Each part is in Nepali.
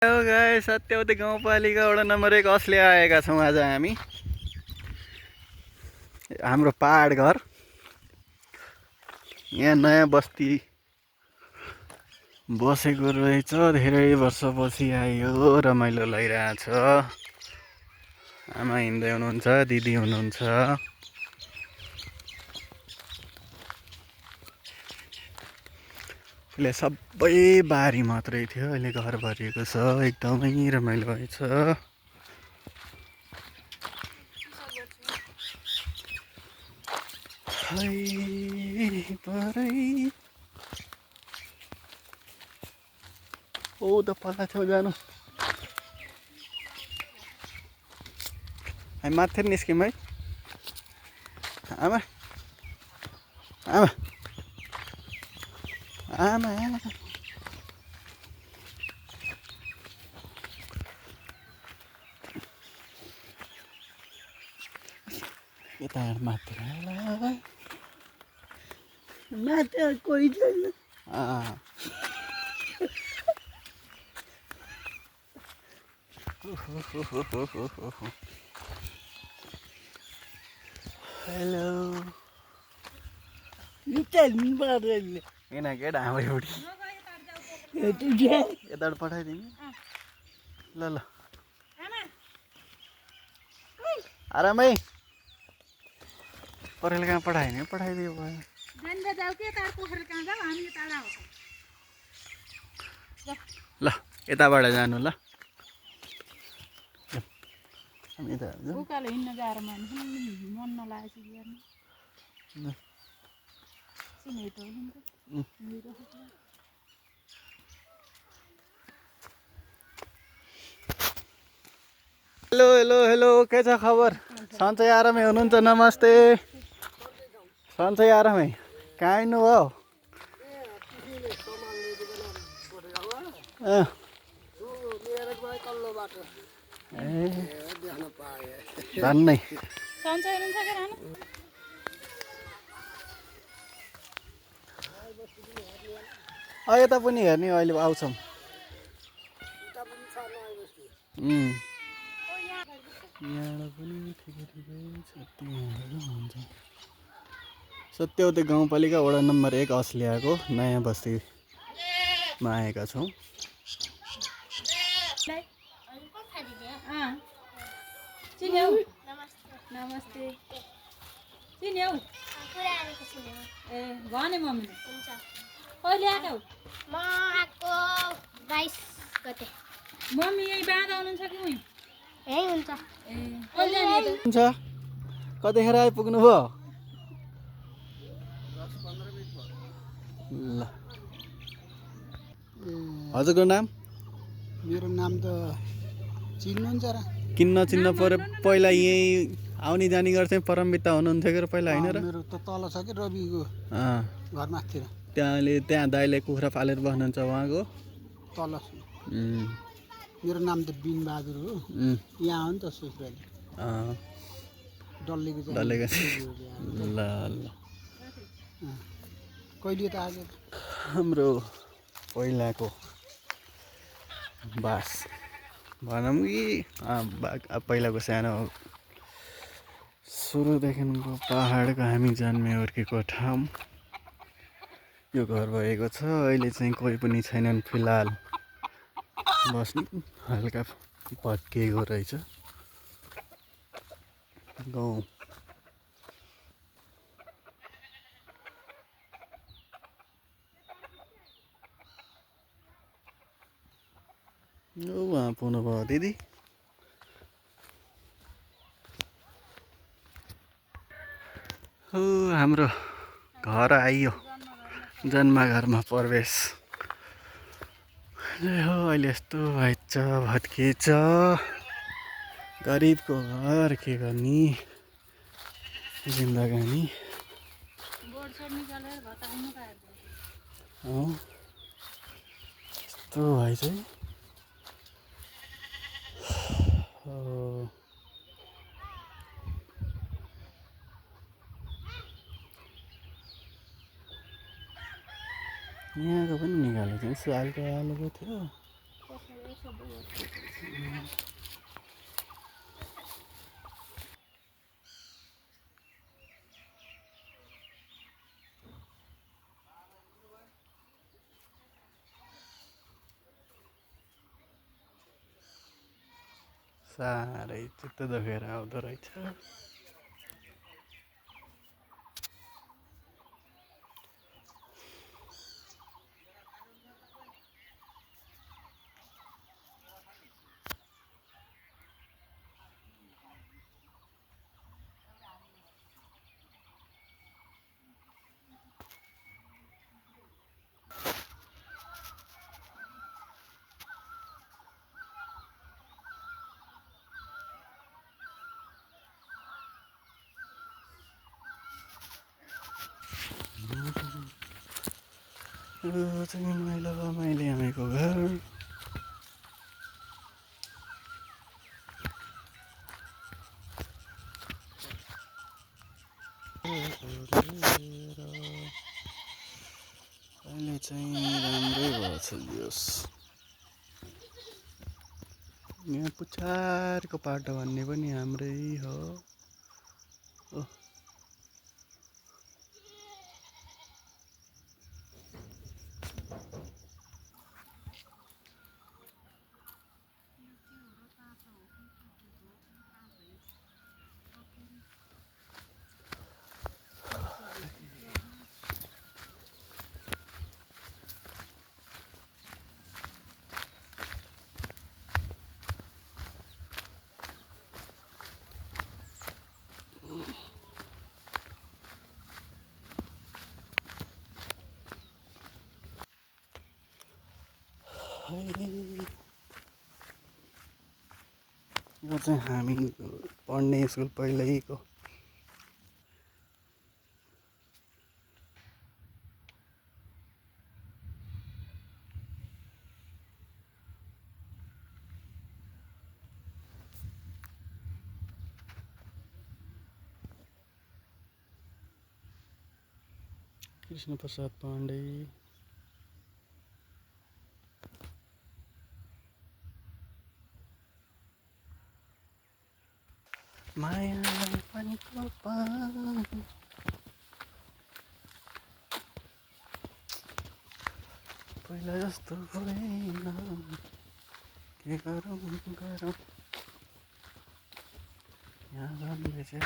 हेलो गाइस, सत्यवती गाउँपालिका वडा नम्बर 1 असली आएका छौँ आज हामी। हाम्रो पहाड घर यहाँ नयाँ बस्ती बसेको रहेछ। धेरै वर्षपछि आयो, रमाइलो लागिरहेछ। आमा हिँड्दै हुनुहुन्छ, दिदी हुनुहुन्छ। अहिले सबै बारी मात्रै थियो, अहिले घर भरिएको छ। एकदमै रमाइलो भएछ। ओ त पल्ला छेउ जानु। हामी माथि निस्क्यौँ है। आमा आमा आमा यता माथि माथि कोही छैन। हेलो केटा हाम्रो एउटी यताबाट पठाइदिनु। ल ल आरामै परेल कहाँ पठायो नि, पठाइदियो भयो। ल यताबाट जानु। ल उकालो हिँड्न गाह्रो मान्छे मन नलागेको हेलो हेलो हेलो, के छ खबर? सन्चै आरामै हुनुहुन्छ? नमस्ते। सन्चै आरामै कहाँ हिँड्नुभयो? धन्नै यता पनि हेर्ने, अहिले आउँछौँ। सत्यवती गाउँपालिका वडा नम्बर 1 अस्लियाको नयाँ बस्तीमा आएका छौँ। नमस्ते चिन्यौ भने मम्मीले कहिले आएको? म आएको 22 गते। मम्मी यही बाँध आउनुहुन्छ कि उही? यही हुन्छ। कहिले हुन्छ, कतिखेर आइपुग्नु भयो? ल हजुरको नाम? मेरो नाम त चिन्नुहुन्छ र? चिन्न पर्यो। पहिला यहीँ आउने जाने गर्थ्यौँ। परमपिता हुनुहुन्थ्यो कि पहिला, होइन र? मेरो त तल छ कि रविको घर माथि। त्यहाँ दाइले कुखुरा पालेर बस्नुहुन्छ उहाँको तल। मेरो नाम त बिनबहादुर हो। यहाँ हो नि त ससुराली डल्लेको ल ल। कहिले त आएको? हाम्रो पहिलाको बास भनौँ कि पहिलाको सानो सुरुदेखिको पहाडको हामी जन्मे हुर्केको ठाउँ यो घर भएको छ। अहिले चाहिँ कोही पनि छैनन् फिलहाल। बस्नु हल्का भत्किएको रहेछ गाउँ। उहाँ पुग्नुभयो दिदी। हाम्रो घर आइयो, जन्मघरमा प्रवेश। अहिले यस्तो भएछ, भत्किएछ। गरिबको घर, के गर्ने जिन्दगानी। यस्तो भएछ है। यहाँको पनि निकालेको यसो हल्का हालेको थियो। साह्रै चित्त दुखेर आउँदो रहेछ। यो चाहिँ मैला मैले आमेको घर। अहिले चाहिँ राम्रै भएछ यस। यहाँ पुछारको पाटो भन्ने पनि हाम्रै हो। यो चाहिँ हामी पढ्ने स्कुल पहिल्यैको। कृष्ण प्रसाद पाण्डे। मायालाई पनि पानी पहिला जस्तो भएन, के गरौँ गरौँ यहाँ भन्दै चाहिँ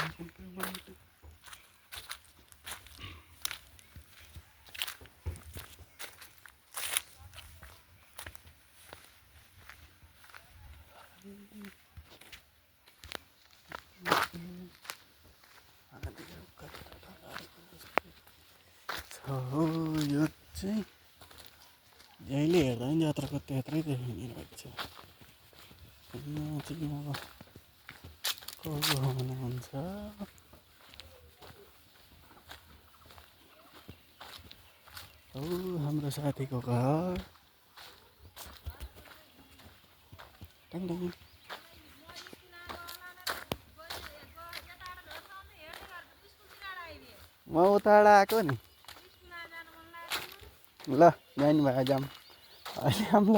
यो चाहिँ जहिले हेर्दा पनि जात्राको त्यत्रै देखिने रहेछ। यहाँ चाहिँ अब को हुनुहुन्छ? हाम्रो साथीको घर। म उताबाट आएको नि। ल जानु भयो जाम अहिले आऊँ ल।